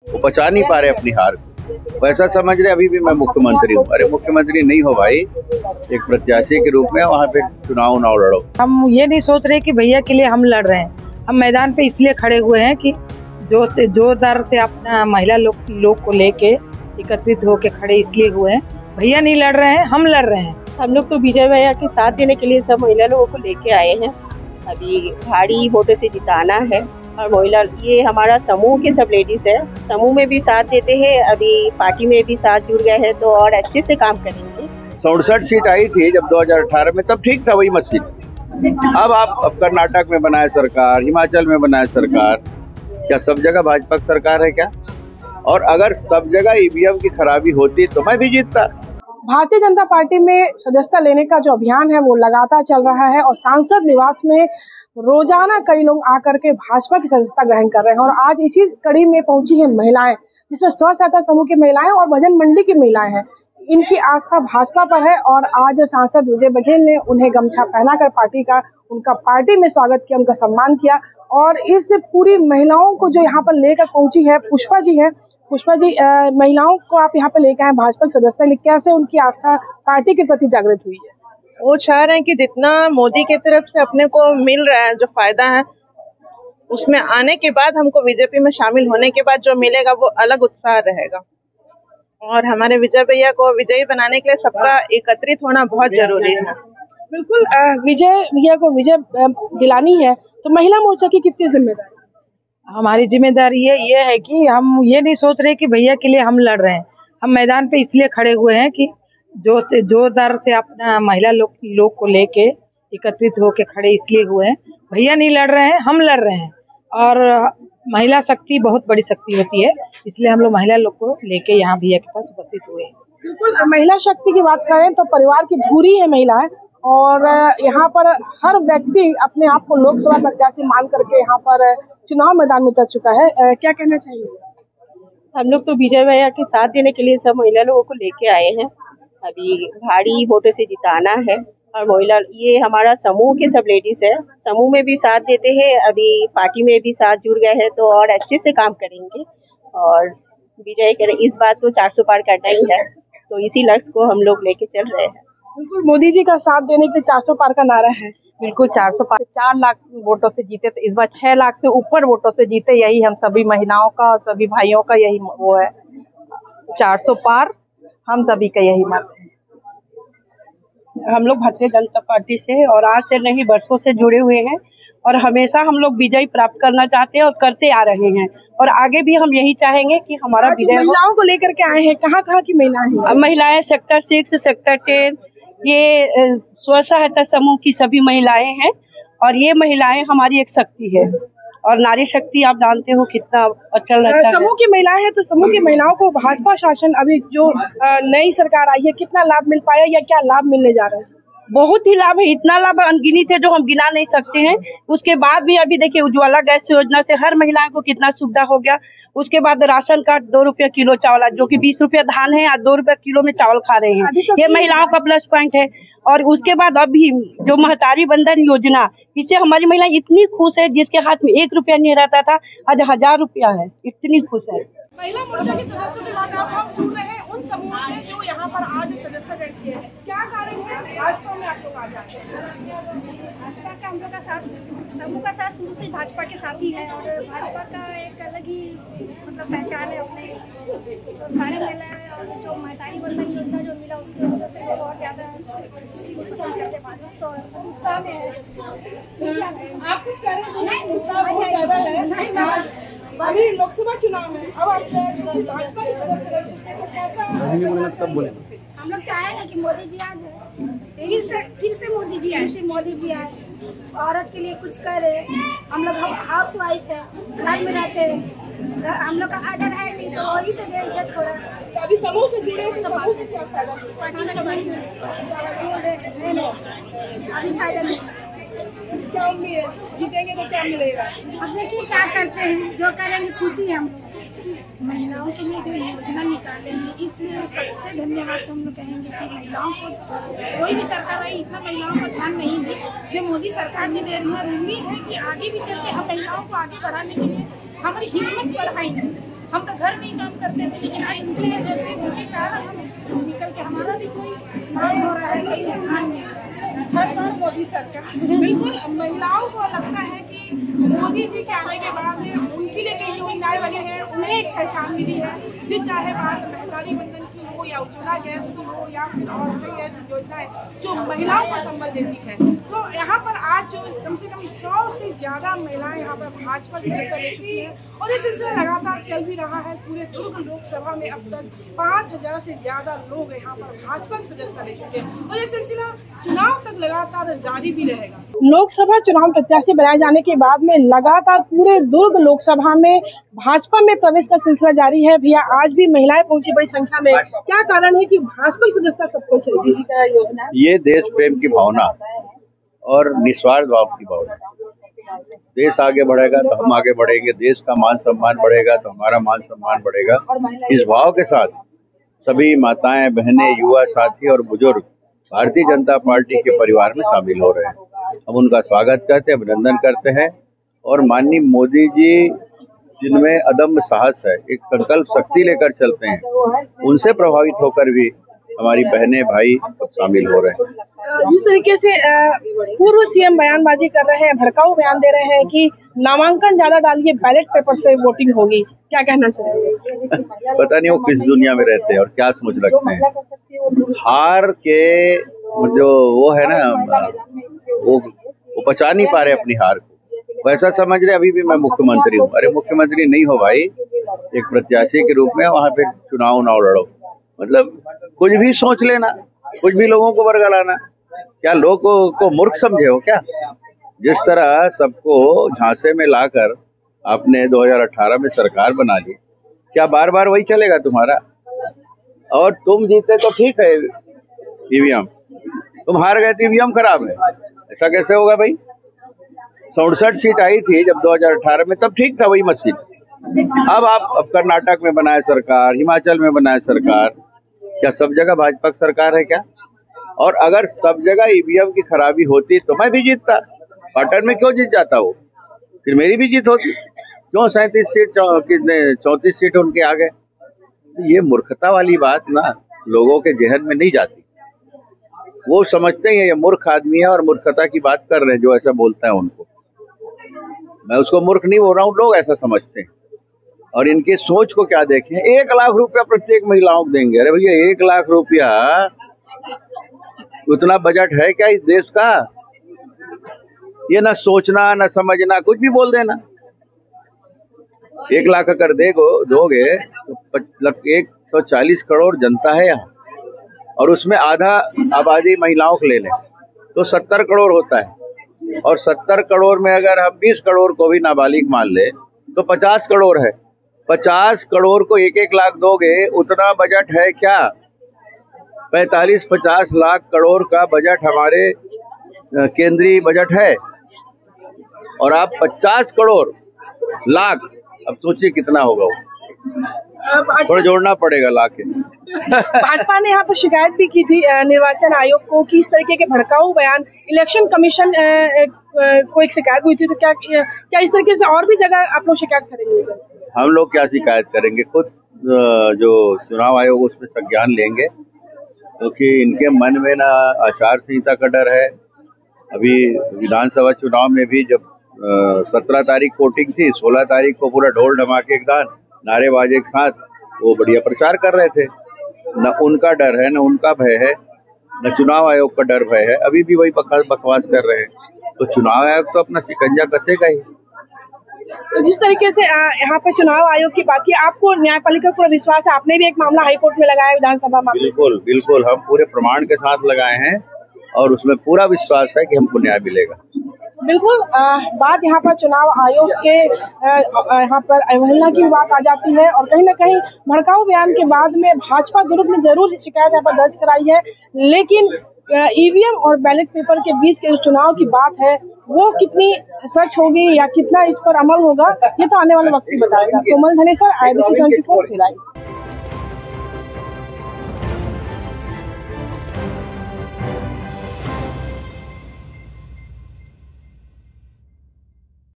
वो पचा नहीं पा रहे अपनी हार को। वैसा समझ रहे अभी भी मैं मुख्यमंत्री हूँ। अरे मुख्यमंत्री नहीं हो भाई, एक प्रत्याशी के रूप में वहाँ पे चुनाव लड़ो। हम ये नहीं सोच रहे कि भैया के लिए हम लड़ रहे हैं। हम मैदान पे इसलिए खड़े हुए हैं कि जो दर से अपना महिला लोग को लेके एकत्रित होके खड़े इसलिए हुए हैं। भैया नहीं लड़ रहे हैं, हम लड़ रहे हैं। हम लोग तो विजय भैया के साथ देने के लिए सब महिला लोगों को लेके आए हैं। अभी भारी वोटों से जिताना है और महिला ये हमारा समूह के सब लेडीज है, समूह में भी साथ देते हैं, अभी पार्टी में भी साथ जुड़ गए हैं तो और अच्छे से काम करेंगे। 67 सीट आई थी जब 2018 में, तब ठीक था वही मशीन। अब कर्नाटक में बनाए सरकार, हिमाचल में बनाए सरकार, क्या सब जगह भाजपा की सरकार है क्या? और अगर सब जगह ईवीएम की खराबी होती तो मैं भी जीतता। भारतीय जनता पार्टी में सदस्यता लेने का जो अभियान है वो लगातार चल रहा है और सांसद निवास में रोजाना कई लोग आकर के भाजपा की सदस्यता ग्रहण कर रहे हैं। और आज इसी कड़ी में पहुंची है महिलाएं, जिसमें स्व सहायता समूह की महिलाएं और भजन मंडी की महिलाएं हैं। इनकी आस्था भाजपा पर है और आज सांसद विजय बघेल ने उन्हें गमछा पहनाकर उनका पार्टी में स्वागत किया, उनका सम्मान किया। और इस पूरी महिलाओं को जो यहाँ पर लेकर पहुंची है पुष्पा जी है। पुष्पा जी, महिलाओं को आप यहाँ पे लेकर आए भाजपा की सदस्यता, कैसे उनकी आस्था पार्टी के प्रति जागृत हुई है? वो चाह रहे हैं कि जितना मोदी की तरफ से अपने को मिल रहा है, जो फायदा है, उसमें आने के बाद हमको बीजेपी में शामिल होने के बाद जो मिलेगा वो अलग उत्साह रहेगा। और हमारे विजय भैया को विजयी बनाने के लिए सबका एकत्रित होना बहुत जरूरी है। बिल्कुल, विजय भैया को विजय दिलानी है तो महिला मोर्चा की कितनी जिम्मेदारी? हमारी जिम्मेदारी ये है कि हम ये नहीं सोच रहे कि भैया के लिए हम लड़ रहे हैं। हम मैदान पे इसलिए खड़े हुए हैं कि जो दर से अपना महिला लोग को लेके एकत्रित होके खड़े इसलिए हुए हैं। भैया नहीं लड़ रहे हैं, हम लड़ रहे हैं। और महिला शक्ति बहुत बड़ी शक्ति होती है, इसलिए हम लोग महिला लोग को लेके यहाँ भैया के पास उपस्थित हुए हैं। बिल्कुल, महिला शक्ति की बात करें तो परिवार की धुरी है महिलाएं और यहाँ पर हर व्यक्ति अपने आप को लोकसभा प्रत्याशी मान करके यहाँ पर चुनाव मैदान में उतर चुका है। क्या कहना चाहिए? हम लोग तो विजय भैया के साथ देने के लिए सब महिला लोगों को लेके आए हैं। अभी भारी वोटों से जिताना है और महिला ये हमारा समूह के सब लेडीज है, समूह में भी साथ देते हैं, अभी पार्टी में भी साथ जुड़ गए हैं तो और अच्छे से काम करेंगे और विजय करें। इस बात को 400 पार करना ही है, तो इसी लक्ष्य को हम लोग लेके चल रहे हैं। बिल्कुल, मोदी जी का साथ देने के 400 पार का नारा है। बिल्कुल 400 पार। 4 लाख वोटों से जीते तो इस बार 6 लाख से ऊपर वोटों से जीते, यही हम सभी महिलाओं का और सभी भाइयों का यही वो है। 400 पार हम सभी का यही मत है। हम लोग भारतीय जनता पार्टी से और आज से नहीं वर्षों से जुड़े हुए हैं और हमेशा हम लोग विजय प्राप्त करना चाहते हैं और करते आ रहे हैं और आगे भी हम यही चाहेंगे कि हमारा विजय। महिलाओं को लेकर के आए हैं, कहाँ की महिलाएं? महिलाएं सेक्टर 6, सेक्टर 10, ये स्व सहायता समूह की सभी महिलाएं हैं और ये महिलाएं हमारी एक शक्ति है और नारी शक्ति आप जानते हो कितना चल रहता है। समूह की महिलाएं हैं तो समूह की महिलाओं को भाजपा शासन अभी जो नई सरकार आई है कितना लाभ मिल पाया या क्या लाभ मिलने जा रहा है? बहुत ही लाभ है, इतना लाभ अनगिनत है जो हम गिना नहीं सकते हैं। उसके बाद भी अभी देखिए उज्ज्वला गैस योजना से हर महिलाओं को कितना सुविधा हो गया। उसके बाद राशन कार्ड 2 रुपया किलो चावल, जो कि 20 रुपया धान है और 2 रुपया किलो में चावल खा रहे हैं, ये महिलाओं का प्लस पॉइंट है। और उसके बाद अभी जो महतारी बंधन योजना, इससे हमारी महिलाएं इतनी खुश है, जिसके हाथ में 1 रुपया नहीं रहता था आज 1000 रुपया है, इतनी खुश है। महिला मोर्चा के सदस्यों के बाद आप जुड़ रहे हैं उन समूह से जो यहाँ पर आज सदस्यता ग्रहण किए हैं। क्या कारण है भाजपा में आप लोग आ जाते हैं? भाजपा का हम लोग का साथ, समूह का साथ शुरू से भाजपा के साथ ही है और भाजपा का एक अलग ही मतलब पहचान है अपने। तो सारे महिलाएं और जो महतारी बंधन योजना जो मिला उसकी वजह से लोग और ज्यादा उत्साह में है। आप कुछ कह रहे हैं? उत्साह बहुत ज्यादा है। अभी लोकसभा चुनाव में अब आप भाजपा के सदस्य रह चुके हैं, तो कैसा? हम लोग चाहेंगे कि मोदी जी आ जाए, फिर से मोदी जी आए, मोदी जी आए, औरत के लिए कुछ करे। हम लोग हाउस वाइफ है, घर में रहते हैं, हम लोग का आर्डर है नहीं तो वही तो बेइज्जत हो रहा है। तो अभी समूह से जुड़े हैं, समूह से क्या फायदा? अभी फायदा नहीं। क्या उम्मीद है, जीतेंगे तो क्या मिलेगा? अब देखिए क्या करते हैं, जो करेंगे खुशी है हम लोग। महिलाओं के लिए जो योजना निकाले हैं, इसलिए सबसे धन्यवाद हम लोग कहेंगे कि महिलाओं को कोई भी सरकार आई इतना महिलाओं को ध्यान नहीं दी जो मोदी सरकार ने दे रही है। उम्मीद है कि आगे भी चलते हम महिलाओं को आगे बढ़ाने के लिए हमारी हिम्मत बढ़ाएंगे। हम तो घर में ही काम करते थे, लेकिन आज उनके जैसे उनके कारण हम निकल के हमारा भी कोई नाम हो रहा है कई स्थान में। हर बार मोदी सरकार बिल्कुल महिलाओं को लगता है कि मोदी जी के आने के बाद उनके लिए कई योजनाएं बनी हैं, उन्हें एक पहचान मिली है। फिर चाहे बात महंगाई बंधन की हो या उज्ज्वला गैस की हो या फिर और कई ऐसी योजनाएं जो महिलाओं को संबल देती है। तो यहाँ पर आज जो कम से कम 100 से ज़्यादा महिलाएं यहाँ पर भाजपा की टिकट ले चुकी हैं और ये सिलसिला लगातार चल भी रहा है। पूरे दुर्ग लोकसभा में अब तक 5000 से ज़्यादा लोग यहाँ पर भाजपा की सदस्यता ले चुके हैं और ये सिलसिला चुनाव तक लगातार जारी भी रहेगा। लोकसभा चुनाव प्रत्याशी बनाए जाने के बाद में लगातार पूरे दुर्ग लोकसभा में भाजपा में प्रवेश का सिलसिला जारी है। भैया आज भी महिलाएं पहुंची बड़ी संख्या में, क्या कारण है कि भाजपा की सदस्यता सबको मोदी जी का योजना? ये देश प्रेम की भावना और निस्वार्थ भाव की भावना। देश आगे बढ़ेगा तो हम आगे बढ़ेंगे, देश का मान सम्मान बढ़ेगा तो हमारा मान सम्मान बढ़ेगा। इस भाव के साथ सभी माताएं, बहनें, युवा साथी और बुजुर्ग भारतीय जनता पार्टी के परिवार में शामिल हो रहे हैं। हम उनका स्वागत करते हैं, अभिनंदन करते हैं और माननीय मोदी जी जिनमें अदम्य साहस है, एक संकल्प शक्ति लेकर चलते हैं, उनसे प्रभावित होकर भी हमारी बहनें, भाई सब शामिल हो रहे हैं। जिस तरीके से पूर्व सीएम बयानबाजी कर रहे हैं, भड़काऊ बयान दे रहे हैं कि नामांकन ज्यादा डालिए, बैलेट पेपर से वोटिंग होगी, क्या कहना चाहेंगे? पता नहीं वो किस दुनिया में रहते हैं और क्या सोच रखते हैं। हार के जो वो है ना, वो पचा नहीं पा रहे अपनी हार को, वैसा समझ रहे अभी भी मैं मुख्यमंत्री हूँ। अरे मुख्यमंत्री नहीं हो भाई, एक प्रत्याशी के रूप में वहाँ पे चुनाव लड़ो। मतलब कुछ भी सोच लेना, कुछ भी लोगों को बरगलाना, क्या लोगों को मूर्ख समझे हो क्या? जिस तरह सबको झांसे में लाकर आपने 2018 में सरकार बना ली, क्या बार बार वही चलेगा तुम्हारा? और तुम जीते तो ठीक है ईवीएम, तुम हार गए तो ईवीएम खराब है, ऐसा कैसे होगा भाई? 67 सीट आई थी जब 2018 में, तब ठीक था वही मशीन। अब कर्नाटक में बनाए सरकार, हिमाचल में बनाए सरकार, क्या सब जगह भाजपा की सरकार है क्या? और अगर सब जगह ईवीएम की खराबी होती तो मैं भी जीतता। पाटन में क्यों जीत जाता वो? फिर मेरी भी जीत होती। क्यों 37 सीट कितने 34 सीट उनके आ गए? तो ये मूर्खता वाली बात ना लोगों के जहन में नहीं जाती। वो समझते हैं ये मूर्ख आदमी है और मूर्खता की बात कर रहे हैं जो ऐसा बोलता है उनको। मैं उसको मूर्ख नहीं बोल रहा हूँ, लोग ऐसा समझते हैं। और इनके सोच को क्या देखें, 1 लाख रुपया प्रत्येक महिलाओं को देंगे। अरे भैया 1 लाख रुपया उतना बजट है क्या इस देश का? ये ना सोचना ना समझना, कुछ भी बोल देना। 1 लाख अगर दोगे तो 140 करोड़ जनता है यहाँ, और उसमें आधा आबादी महिलाओं को ले लें तो 70 करोड़ होता है। और 70 करोड़ में अगर हम 20 करोड़ को भी नाबालिग मान ले तो 50 करोड़ है। 50 करोड़ को 1-1 लाख दोगे, उतना बजट है क्या? 45-50 लाख करोड़ का बजट हमारे केंद्रीय बजट है, और आप 50 करोड़ लाख, अब सोचिए कितना होगा वो। थोड़ा जोड़ना पड़ेगा लाख। भाजपा ने यहाँ पर शिकायत भी की थी निर्वाचन आयोग को कि इस तरीके के भड़काऊ बयान, इलेक्शन कमीशन को एक शिकायत हुई थी, तो क्या इस तरीके से और भी जगह आप लोग शिकायत करेंगे? हम लोग क्या शिकायत करेंगे, खुद जो चुनाव आयोग उसमें संज्ञान लेंगे, क्योंकि इनके मन में ना आचार संहिता का डर है। अभी विधानसभा चुनाव में भी जब 17 तारीख वोटिंग थी, 16 तारीख को पूरा ढोल ढमाके के साथ, नारेबाजी के साथ वो बढ़िया प्रचार कर रहे थे। न उनका डर है, न उनका भय है, न चुनाव आयोग का डर भय है। अभी भी वही बकवास कर रहे हैं, तो चुनाव आयोग तो अपना शिकंजा कसेगा ही। तो जिस तरीके से यहाँ पर चुनाव आयोग की बात की, आपको न्यायपालिका पर विश्वास है? आपने भी एक मामला हाईकोर्ट में लगाया विधानसभा में। बिल्कुल बिल्कुल, हम पूरे प्रमाण के साथ लगाए हैं और उसमें पूरा विश्वास है कि हमको न्याय मिलेगा। बिल्कुल। बात यहाँ पर चुनाव आयोग के यहाँ पर अवहेलना की बात आ जाती है, और कहीं ना कहीं भड़काऊ बयान के बाद में भाजपा ग्रुप ने जरूर शिकायत यहाँ पर दर्ज कराई है, लेकिन ईवीएम और बैलेट पेपर के बीच के चुनाव की बात है, वो कितनी सच होगी या कितना इस पर अमल होगा, ये तो आने वाले वक्त ही बताएगा। कोमल धनेसर, IBC 24 भिलाई।